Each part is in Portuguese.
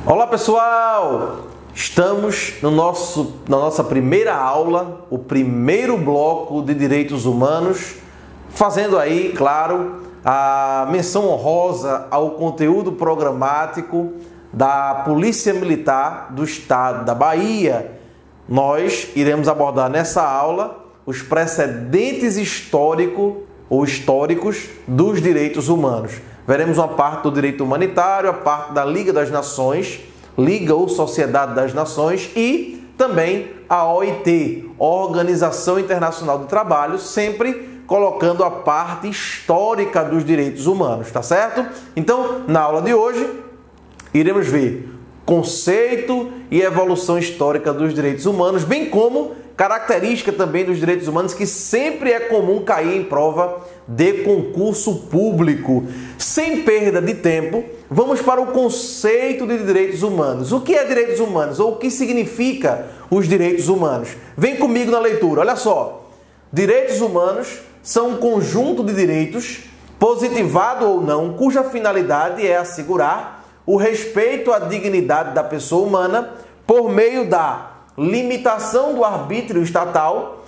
Olá pessoal, estamos na nossa primeira aula, o primeiro bloco de Direitos Humanos, fazendo aí, claro, a menção honrosa ao conteúdo programático da Polícia Militar do Estado da Bahia. Nós iremos abordar nessa aula os precedentes históricos dos direitos humanos. Veremos uma parte do direito humanitário, a parte da Liga das Nações, Liga ou Sociedade das Nações, e também a OIT, Organização Internacional do Trabalho, sempre colocando a parte histórica dos direitos humanos, tá certo? Então, na aula de hoje, iremos ver conceito e evolução histórica dos direitos humanos, bem como característica também dos direitos humanos que sempre é comum cair em prova de concurso público. Sem perda de tempo, vamos para o conceito de direitos humanos. O que é direitos humanos? Ou o que significa os direitos humanos? Vem comigo na leitura, olha só. Direitos humanos são um conjunto de direitos, positivado ou não, cuja finalidade é assegurar o respeito à dignidade da pessoa humana por meio da limitação do arbítrio estatal,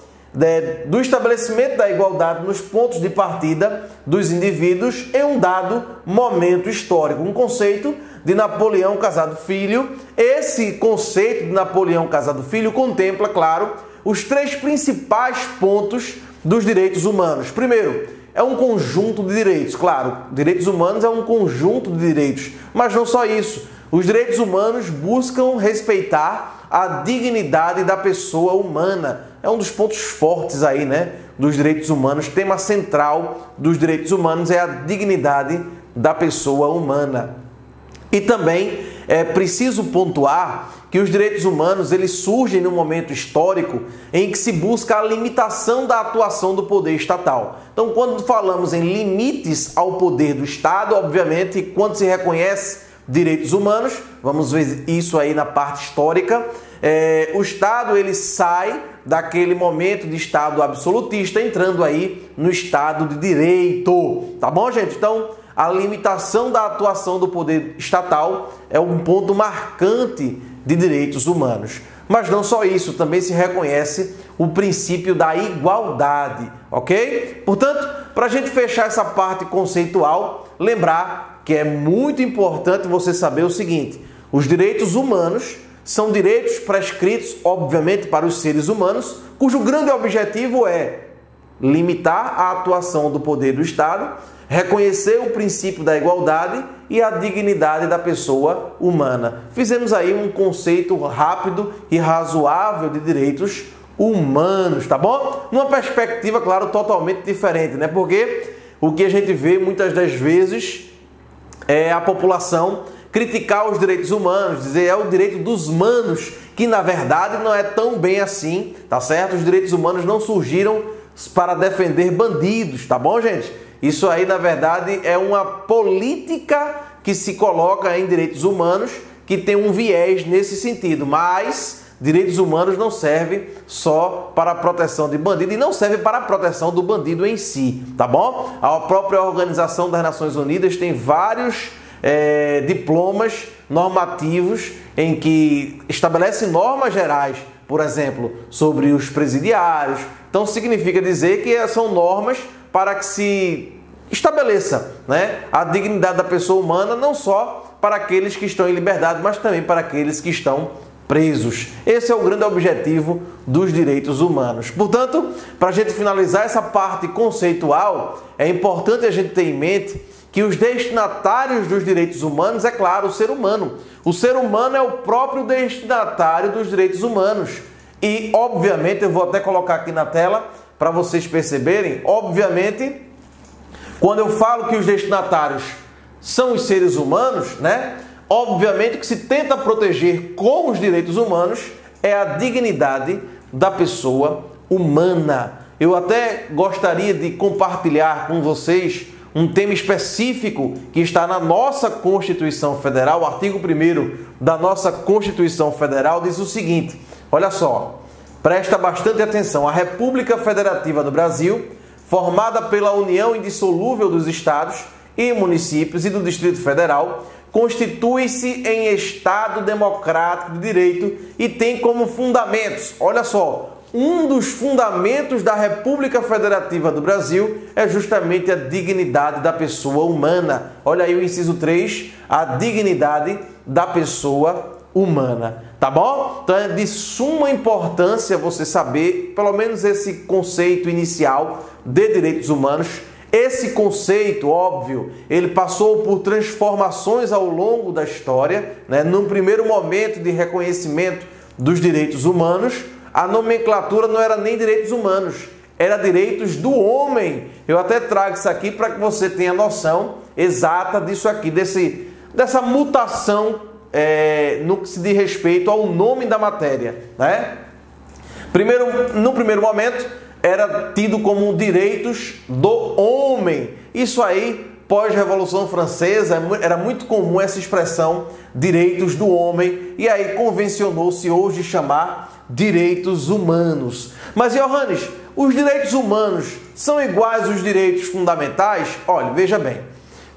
do estabelecimento da igualdade nos pontos de partida dos indivíduos em um dado momento histórico. Um conceito de Napoleão Casado Filho. Esse conceito de Napoleão Casado Filho contempla, claro, os três principais pontos dos direitos humanos. Primeiro, é um conjunto de direitos. Claro, direitos humanos é um conjunto de direitos, mas não só isso. Os direitos humanos buscam respeitar a dignidade da pessoa humana. É um dos pontos fortes aí, né, dos direitos humanos. Tema central dos direitos humanos é a dignidade da pessoa humana. E também é preciso pontuar que os direitos humanos eles surgem num momento histórico em que se busca a limitação da atuação do poder estatal. Então, quando falamos em limites ao poder do Estado, obviamente, quando se reconhece direitos humanos, vamos ver isso aí na parte histórica, o Estado ele sai daquele momento de Estado absolutista, entrando aí no Estado de Direito, tá bom, gente? Então, a limitação da atuação do poder estatal é um ponto marcante de direitos humanos. Mas não só isso, também se reconhece o princípio da igualdade, ok? Portanto, para a gente fechar essa parte conceitual, lembrar que é muito importante você saber o seguinte: os direitos humanos são direitos prescritos, obviamente, para os seres humanos, cujo grande objetivo é limitar a atuação do poder do Estado, reconhecer o princípio da igualdade e a dignidade da pessoa humana. Fizemos aí um conceito rápido e razoável de direitos humanos, tá bom? Numa perspectiva, claro, totalmente diferente, né? Porque o que a gente vê muitas das vezes é a população criticar os direitos humanos, dizer é o direito dos manos, que na verdade não é tão bem assim, tá certo? Os direitos humanos não surgiram para defender bandidos, tá bom, gente? Isso aí, na verdade, é uma política que se coloca em direitos humanos que tem um viés nesse sentido, mas direitos humanos não servem só para a proteção de bandido e não serve para a proteção do bandido em si, tá bom? A própria Organização das Nações Unidas tem vários diplomas normativos em que estabelece normas gerais, por exemplo, sobre os presidiários. Então significa dizer que são normas para que se estabeleça, né, a dignidade da pessoa humana, não só para aqueles que estão em liberdade, mas também para aqueles que estão presos. Esse é o grande objetivo dos direitos humanos. Portanto, para a gente finalizar essa parte conceitual, é importante a gente ter em mente que os destinatários dos direitos humanos, é claro, o ser humano. O ser humano é o próprio destinatário dos direitos humanos. E, obviamente, eu vou até colocar aqui na tela para vocês perceberem, obviamente, quando eu falo que os destinatários são os seres humanos, né? Obviamente que se tenta proteger com os direitos humanos é a dignidade da pessoa humana. Eu até gostaria de compartilhar com vocês um tema específico que está na nossa Constituição Federal. O artigo 1º da nossa Constituição Federal diz o seguinte, olha só, presta bastante atenção: a República Federativa do Brasil formada pela união indissolúvel dos estados e municípios e do Distrito Federal, constitui-se em Estado democrático de direito e tem como fundamentos, olha só, um dos fundamentos da República Federativa do Brasil é justamente a dignidade da pessoa humana. Olha aí o inciso 3, a dignidade da pessoa humana. Tá bom? Então é de suma importância você saber, pelo menos esse conceito inicial de direitos humanos. Esse conceito, óbvio, ele passou por transformações ao longo da história, né? Num primeiro momento de reconhecimento dos direitos humanos, a nomenclatura não era nem direitos humanos, era direitos do homem. Eu até trago isso aqui para que você tenha noção exata disso aqui, dessa mutação no que se diz respeito ao nome da matéria, né? No primeiro momento, era tido como direitos do homem. Isso aí, pós-Revolução Francesa, era muito comum essa expressão, direitos do homem, e aí convencionou-se hoje chamar direitos humanos. Mas, Johannes, os direitos humanos são iguais aos direitos fundamentais? Olha, veja bem,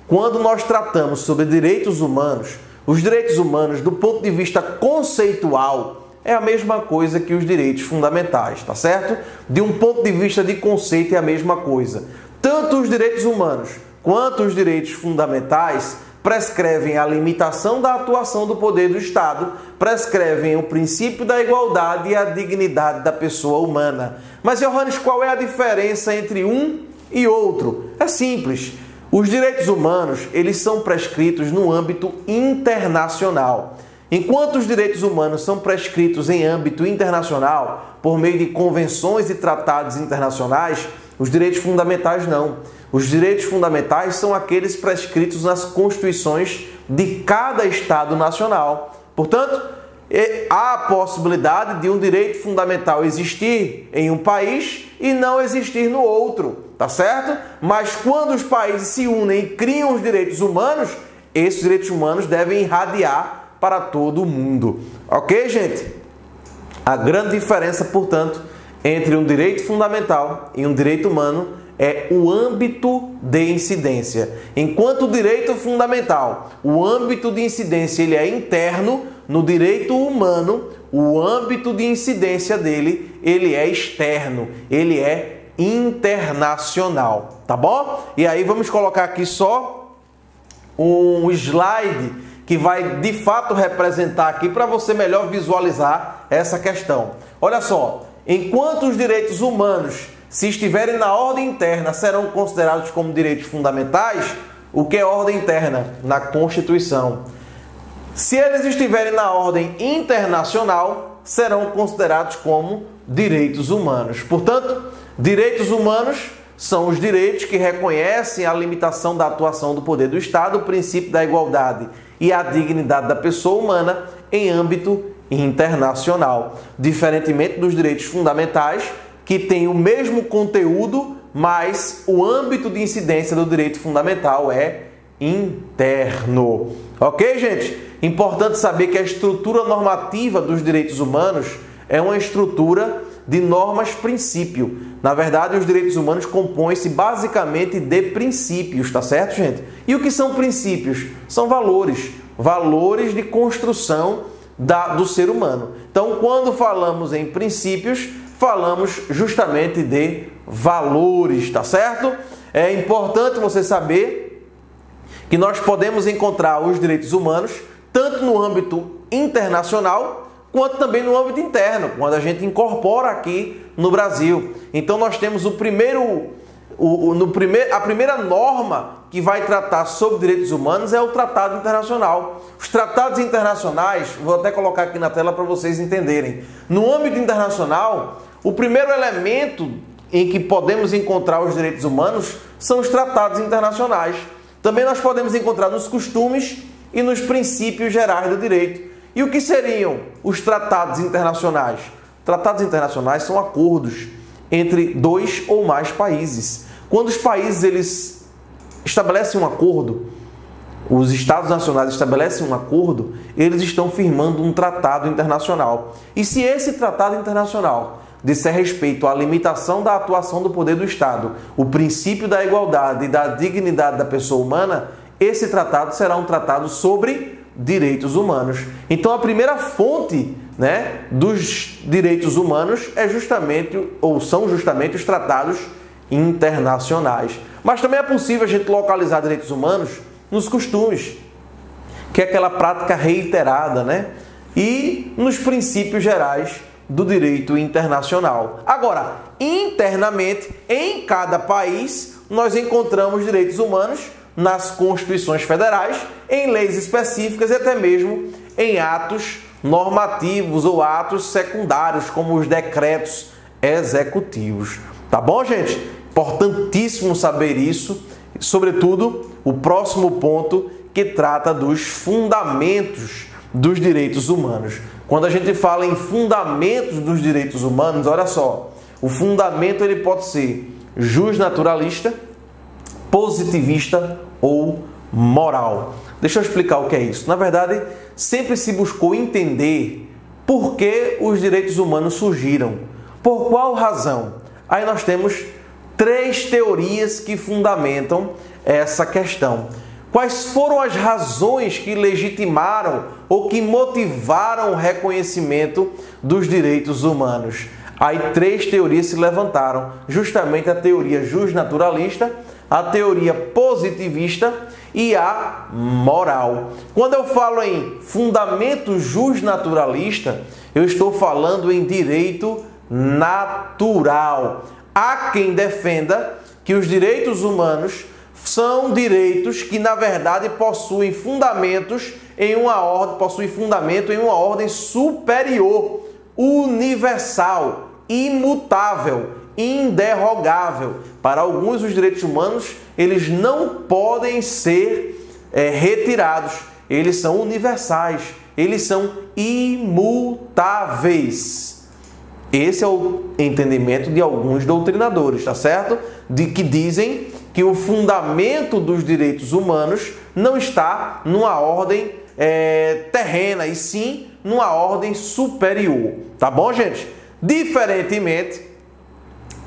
quando nós tratamos sobre direitos humanos, os direitos humanos, do ponto de vista conceitual, é a mesma coisa que os direitos fundamentais, tá certo? De um ponto de vista de conceito é a mesma coisa. Tanto os direitos humanos quanto os direitos fundamentais prescrevem a limitação da atuação do poder do Estado, prescrevem o princípio da igualdade e a dignidade da pessoa humana. Mas, Johannes, qual é a diferença entre um e outro? É simples. Os direitos humanos, eles são prescritos no âmbito internacional. Enquanto os direitos humanos são prescritos em âmbito internacional, por meio de convenções e tratados internacionais, os direitos fundamentais não. Os direitos fundamentais são aqueles prescritos nas constituições de cada Estado nacional. Portanto, há a possibilidade de um direito fundamental existir em um país e não existir no outro, tá certo? Mas quando os países se unem e criam os direitos humanos, esses direitos humanos devem irradiar para todo o mundo. Ok, gente? A grande diferença, portanto, entre um direito fundamental e um direito humano é o âmbito de incidência. Enquanto o direito fundamental, o âmbito de incidência ele é interno, no direito humano, o âmbito de incidência dele ele é externo, ele é internacional, tá bom? E aí vamos colocar aqui só um slide que vai de fato representar aqui para você melhor visualizar essa questão. Olha só, enquanto os direitos humanos, se estiverem na ordem interna, serão considerados como direitos fundamentais, o que é ordem interna? Na Constituição. Se eles estiverem na ordem internacional, serão considerados como direitos humanos. Portanto, direitos humanos são os direitos que reconhecem a limitação da atuação do poder do Estado, o princípio da igualdade e a dignidade da pessoa humana em âmbito internacional. Diferentemente dos direitos fundamentais, que têm o mesmo conteúdo, mas o âmbito de incidência do direito fundamental é interno. Ok, gente? Importante saber que a estrutura normativa dos direitos humanos é uma estrutura de normas-princípio. Na verdade, os direitos humanos compõem-se basicamente de princípios, tá certo, gente? E o que são princípios? São valores, valores de construção do ser humano. Então, quando falamos em princípios, falamos justamente de valores, tá certo? É importante você saber que nós podemos encontrar os direitos humanos tanto no âmbito internacional quanto também no âmbito interno, quando a gente incorpora aqui no Brasil. Então nós temos a primeira norma que vai tratar sobre direitos humanos é o Tratado Internacional. Os tratados internacionais, vou até colocar aqui na tela para vocês entenderem. No âmbito internacional, o primeiro elemento em que podemos encontrar os direitos humanos são os tratados internacionais. Também nós podemos encontrar nos costumes e nos princípios gerais do direito. E o que seriam os tratados internacionais? Tratados internacionais são acordos entre dois ou mais países. Quando os países eles estabelecem um acordo, os Estados nacionais estabelecem um acordo, eles estão firmando um tratado internacional. E se esse tratado internacional disser respeito à limitação da atuação do poder do Estado, o princípio da igualdade e da dignidade da pessoa humana, esse tratado será um tratado sobre direitos humanos. Então, a primeira fonte, né, dos direitos humanos é justamente, ou são justamente, os tratados internacionais. Mas também é possível a gente localizar direitos humanos nos costumes, que é aquela prática reiterada, né? E nos princípios gerais do direito internacional. Agora, internamente, em cada país, nós encontramos direitos humanos nas constituições federais, em leis específicas e até mesmo em atos normativos ou atos secundários, como os decretos executivos. Tá bom, gente? Importantíssimo saber isso, sobretudo o próximo ponto que trata dos fundamentos dos direitos humanos. Quando a gente fala em fundamentos dos direitos humanos, olha só, o fundamento ele pode ser justnaturalista, positivista ou moral. Deixa eu explicar o que é isso. Na verdade, sempre se buscou entender por que os direitos humanos surgiram. Por qual razão? Aí nós temos 3 teorias que fundamentam essa questão. Quais foram as razões que legitimaram ou que motivaram o reconhecimento dos direitos humanos? Aí 3 teorias se levantaram, justamente a teoria justnaturalista, a teoria positivista e a moral. Quando eu falo em fundamento justnaturalista, eu estou falando em direito natural. Há quem defenda que os direitos humanos são direitos que, na verdade, possuem fundamentos em uma ordem superior, universal, imutável, inderrogável. Para alguns, os direitos humanos, eles não podem ser retirados. Eles são universais, eles são imutáveis. Esse é o entendimento de alguns doutrinadores, tá certo? De que dizem que o fundamento dos direitos humanos não está numa ordem terrena, e sim numa ordem superior. Tá bom, gente? Diferentemente,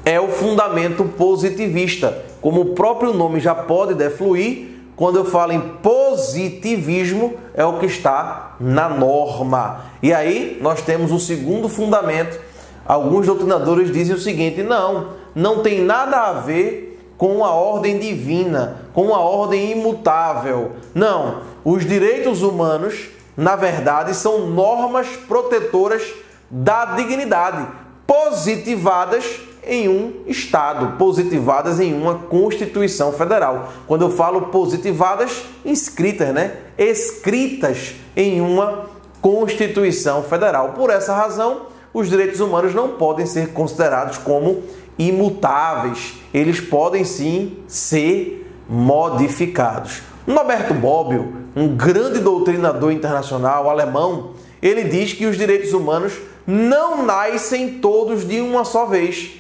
é o fundamento positivista. Como o próprio nome já pode defluir, quando eu falo em positivismo, é o que está na norma. E aí, nós temos o segundo fundamento. Alguns doutrinadores dizem o seguinte: não tem nada a ver com a ordem divina, com a ordem imutável. Não, os direitos humanos, na verdade, são normas protetoras da dignidade, positivadas em um Estado, positivadas em uma Constituição Federal. Quando eu falo positivadas, escritas, né? Escritas em uma Constituição Federal. Por essa razão, os direitos humanos não podem ser considerados como imutáveis. Eles podem sim ser modificados. Norberto Bobbio, um grande doutrinador internacional alemão, ele diz que os direitos humanos não nascem todos de uma só vez,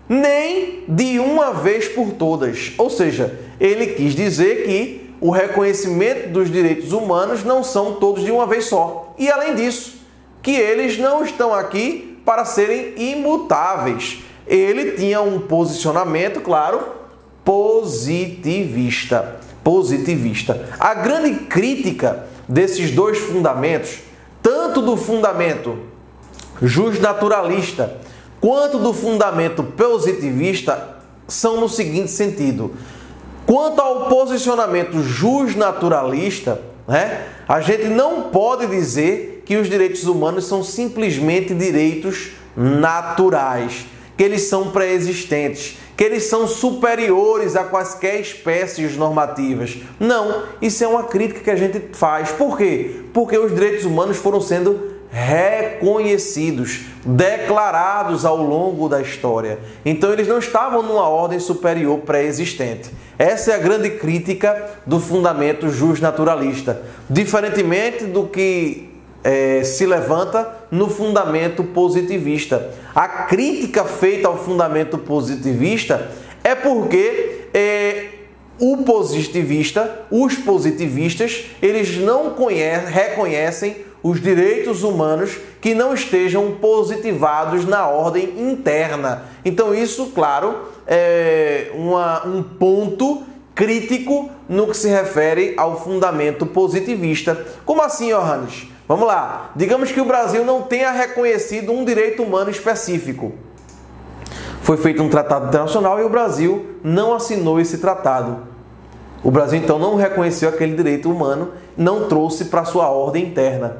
nem de uma vez por todas. Ou seja, ele quis dizer que o reconhecimento dos direitos humanos não são todos de uma vez só. E além disso, que eles não estão aqui para serem imutáveis. Ele tinha um posicionamento, claro, positivista. A grande crítica desses 2 fundamentos, tanto do fundamento justnaturalista quanto do fundamento positivista, são no seguinte sentido: quanto ao posicionamento justnaturalista, né, a gente não pode dizer que os direitos humanos são simplesmente direitos naturais, que eles são pré-existentes, que eles são superiores a quaisquer espécies normativas. Não, isso é uma crítica que a gente faz. Por quê? Porque os direitos humanos foram sendo reconhecidos, declarados ao longo da história. Então eles não estavam numa ordem superior pré-existente. Essa é a grande crítica do fundamento justnaturalista, diferentemente do que se levanta no fundamento positivista. A crítica feita ao fundamento positivista é porque os positivistas, eles não reconhecem os direitos humanos que não estejam positivados na ordem interna. Então isso, claro, é um ponto crítico no que se refere ao fundamento positivista. Como assim, Johannes? Vamos lá. Digamos que o Brasil não tenha reconhecido um direito humano específico. Foi feito um tratado internacional e o Brasil não assinou esse tratado. O Brasil, então, não reconheceu aquele direito humano, não trouxe para sua ordem interna.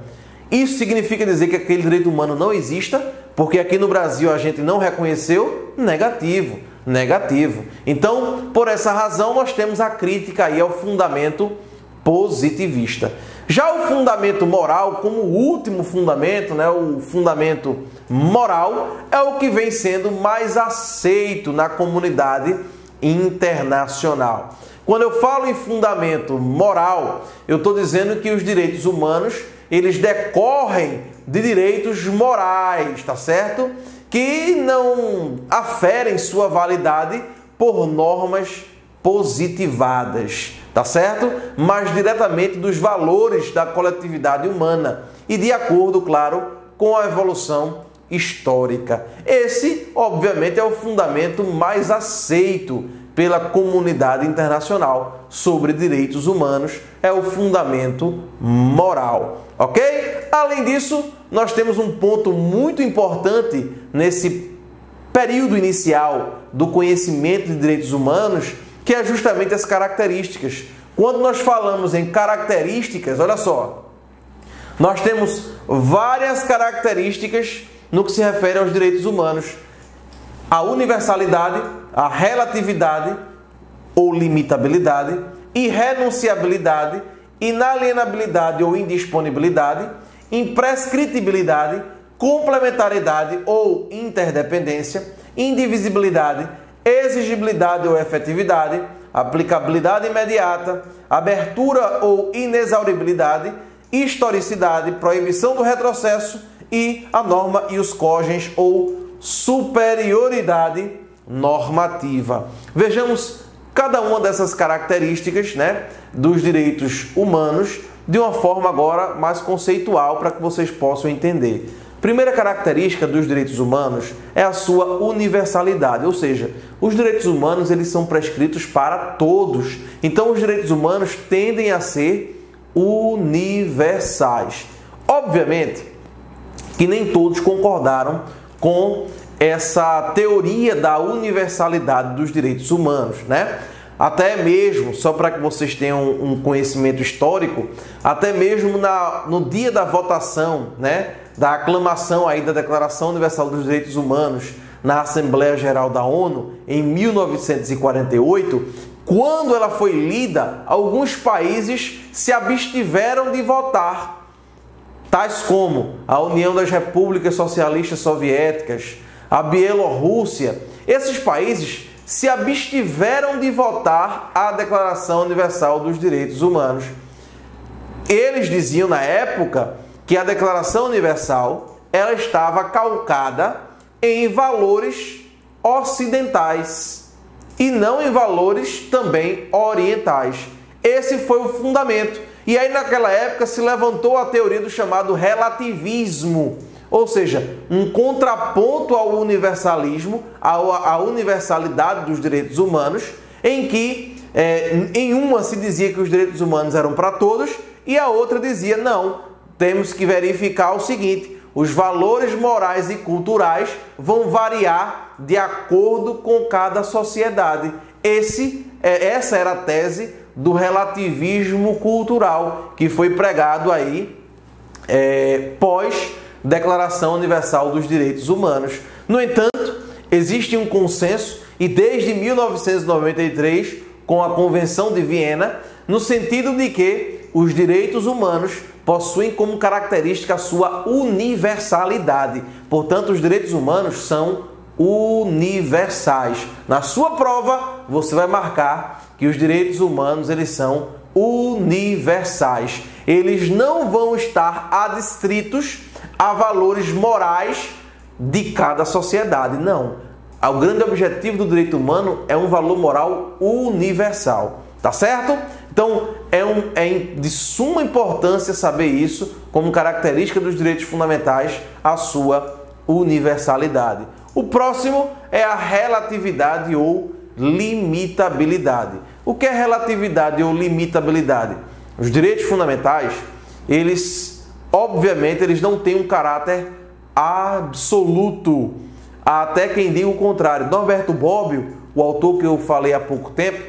Isso significa dizer que aquele direito humano não exista, porque aqui no Brasil a gente não reconheceu? Negativo, negativo. Então, por essa razão, nós temos a crítica aí ao fundamento positivista. Já o fundamento moral, como o último fundamento, né, o fundamento moral, é o que vem sendo mais aceito na comunidade internacional. Quando eu falo em fundamento moral, eu estou dizendo que os direitos humanos, eles decorrem de direitos morais, tá certo? Que não aferem sua validade por normas positivadas, tá certo? Mas diretamente dos valores da coletividade humana e de acordo, claro, com a evolução histórica. Esse, obviamente, é o fundamento mais aceito pela comunidade internacional sobre direitos humanos, é o fundamento moral, ok? Além disso, nós temos um ponto muito importante nesse período inicial do conhecimento de direitos humanos, que é justamente as características. Quando nós falamos em características, olha só, nós temos várias características no que se refere aos direitos humanos. A universalidade, a relatividade ou limitabilidade, irrenunciabilidade, inalienabilidade ou indisponibilidade, imprescritibilidade, complementariedade ou interdependência, indivisibilidade, exigibilidade ou efetividade, aplicabilidade imediata, abertura ou inexauribilidade, historicidade, proibição do retrocesso e a norma ius cogens ou superioridade normativa. Vejamos cada uma dessas características, né, dos direitos humanos de uma forma agora mais conceitual para que vocês possam entender. Primeira característica dos direitos humanos é a sua universalidade, ou seja, os direitos humanos eles são prescritos para todos. Então os direitos humanos tendem a ser universais. Obviamente que nem todos concordaram com essa teoria da universalidade dos direitos humanos, né? Até mesmo, só para que vocês tenham um conhecimento histórico, até mesmo no dia da votação, né, da aclamação aí da Declaração Universal dos Direitos Humanos na Assembleia Geral da ONU, em 1948, quando ela foi lida, alguns países se abstiveram de votar, tais como a União das Repúblicas Socialistas Soviéticas, a Bielorrússia. Esses países se abstiveram de votar a Declaração Universal dos Direitos Humanos. Eles diziam na época que a Declaração Universal ela estava calcada em valores ocidentais e não em valores também orientais. Esse foi o fundamento. E aí naquela época se levantou a teoria do chamado relativismo, ou seja, um contraponto ao universalismo, à universalidade dos direitos humanos, em que em uma se dizia que os direitos humanos eram para todos e a outra dizia não, temos que verificar o seguinte, os valores morais e culturais vão variar de acordo com cada sociedade. Essa era a tese do relativismo cultural que foi pregado aí pós Declaração Universal dos Direitos Humanos. No entanto, existe um consenso e desde 1993, com a Convenção de Viena, no sentido de que os direitos humanos possuem como característica a sua universalidade. Portanto, os direitos humanos são universais. Na sua prova, você vai marcar que os direitos humanos eles são universais. Eles não vão estar adstritos a valores morais de cada sociedade, não. O grande objetivo do direito humano é um valor moral universal, tá certo? Então, é de suma importância saber isso como característica dos direitos fundamentais, a sua universalidade. O próximo é a relatividade ou limitabilidade. O que é relatividade ou limitabilidade? Os direitos fundamentais, obviamente, eles não têm um caráter absoluto. Há até quem diga o contrário. Norberto Bobbio, o autor que eu falei há pouco tempo,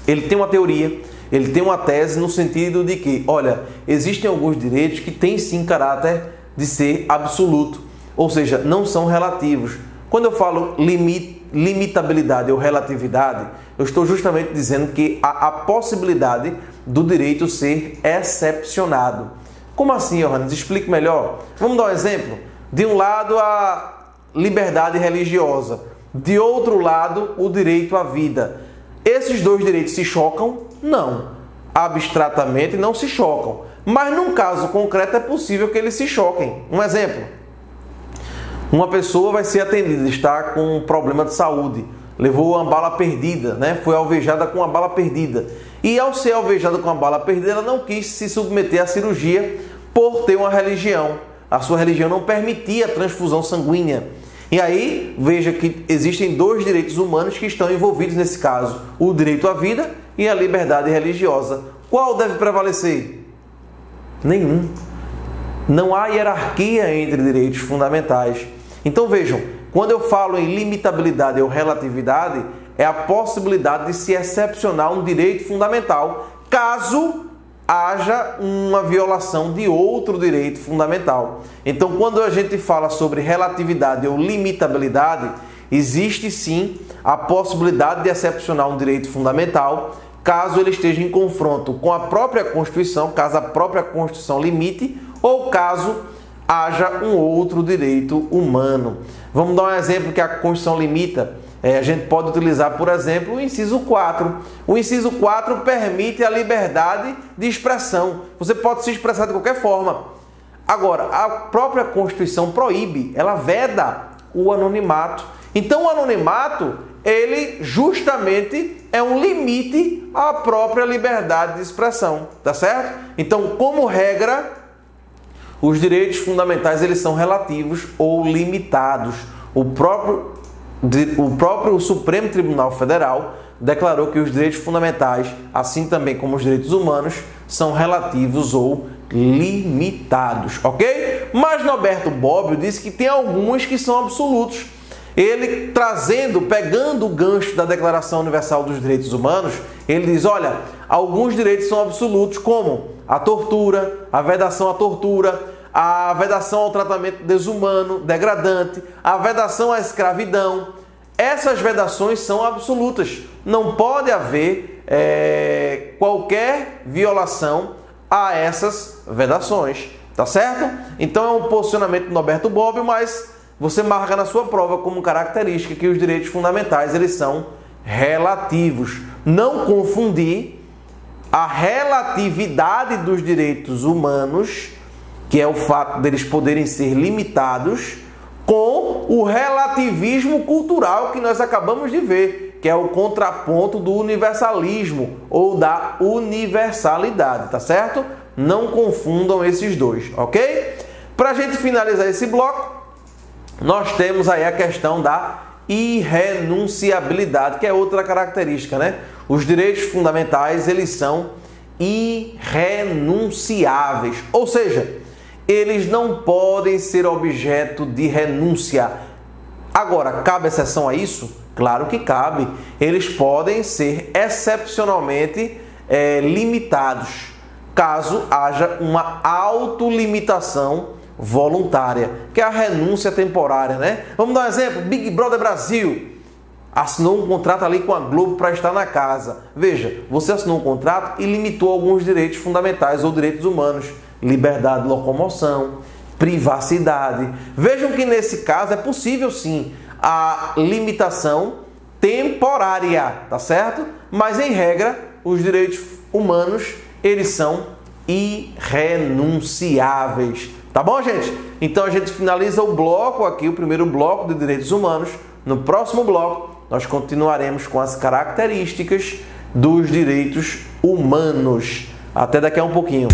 ele tem uma teoria, ele tem uma tese no sentido de que, olha, existem alguns direitos que têm sim caráter de ser absoluto, ou seja, não são relativos. Quando eu falo limitabilidade ou relatividade, eu estou justamente dizendo que há a possibilidade do direito ser excepcionado. Como assim, Johannes? Explique melhor. Vamos dar um exemplo. De um lado, a liberdade religiosa. De outro lado, o direito à vida. Esses dois direitos se chocam? Não. Abstratamente não se chocam. Mas num caso concreto é possível que eles se choquem. Um exemplo. Uma pessoa vai ser atendida, está com um problema de saúde. Levou uma bala perdida, né? Foi alvejada com uma bala perdida. E ao ser alvejada com uma bala perdida, ela não quis se submeter à cirurgia por ter uma religião. A sua religião não permitia a transfusão sanguínea. E aí, veja que existem dois direitos humanos que estão envolvidos nesse caso. O direito à vida e a liberdade religiosa. Qual deve prevalecer? Nenhum. Não há hierarquia entre direitos fundamentais. Então vejam, quando eu falo em limitabilidade ou relatividade, é a possibilidade de se excepcionar um direito fundamental, caso haja uma violação de outro direito fundamental. Então, quando a gente fala sobre relatividade ou limitabilidade, existe sim a possibilidade de excepcionar um direito fundamental, caso ele esteja em confronto com a própria Constituição, caso a própria Constituição limite, ou caso haja um outro direito humano. Vamos dar um exemplo que a Constituição limita. A gente pode utilizar, por exemplo, o inciso 4. O inciso 4 permite a liberdade de expressão. Você pode se expressar de qualquer forma. Agora, a própria Constituição proíbe, ela veda o anonimato. Então, o anonimato, ele justamente é um limite à própria liberdade de expressão, tá certo? Então, como regra, os direitos fundamentais, eles são relativos ou limitados. O próprio Supremo Tribunal Federal declarou que os direitos fundamentais, assim também como os direitos humanos, são relativos ou limitados, ok? Mas Norberto Bobbio disse que tem alguns que são absolutos. Ele pegando o gancho da Declaração Universal dos Direitos Humanos, ele diz, olha, alguns direitos são absolutos, como a tortura, a vedação à tortura, a vedação ao tratamento desumano, degradante, a vedação à escravidão. Essas vedações são absolutas. Não pode haver qualquer violação a essas vedações, tá certo? Então é um posicionamento do Norberto Bobbio, mas você marca na sua prova como característica que os direitos fundamentais, eles são relativos. Não confundir a relatividade dos direitos humanos, que é o fato deles poderem ser limitados, com o relativismo cultural que nós acabamos de ver, que é o contraponto do universalismo ou da universalidade, tá certo? Não confundam esses dois, ok? Para a gente finalizar esse bloco, nós temos aí a questão da irrenunciabilidade, que é outra característica, né? Os direitos fundamentais, eles são irrenunciáveis, ou seja, eles não podem ser objeto de renúncia. Agora, cabe exceção a isso? Claro que cabe. Eles podem ser excepcionalmente limitados, caso haja uma autolimitação voluntária, que é a renúncia temporária, né? Vamos dar um exemplo. Big Brother Brasil assinou um contrato ali com a Globo para estar na casa. Veja, você assinou um contrato e limitou alguns direitos fundamentais ou direitos humanos. Liberdade de locomoção, privacidade. Vejam que nesse caso é possível sim a limitação temporária, tá certo? Mas em regra, os direitos humanos, eles são irrenunciáveis. Tá bom, gente? Então a gente finaliza o bloco aqui, o primeiro bloco de direitos humanos. No próximo bloco, nós continuaremos com as características dos direitos humanos. Até daqui a um pouquinho.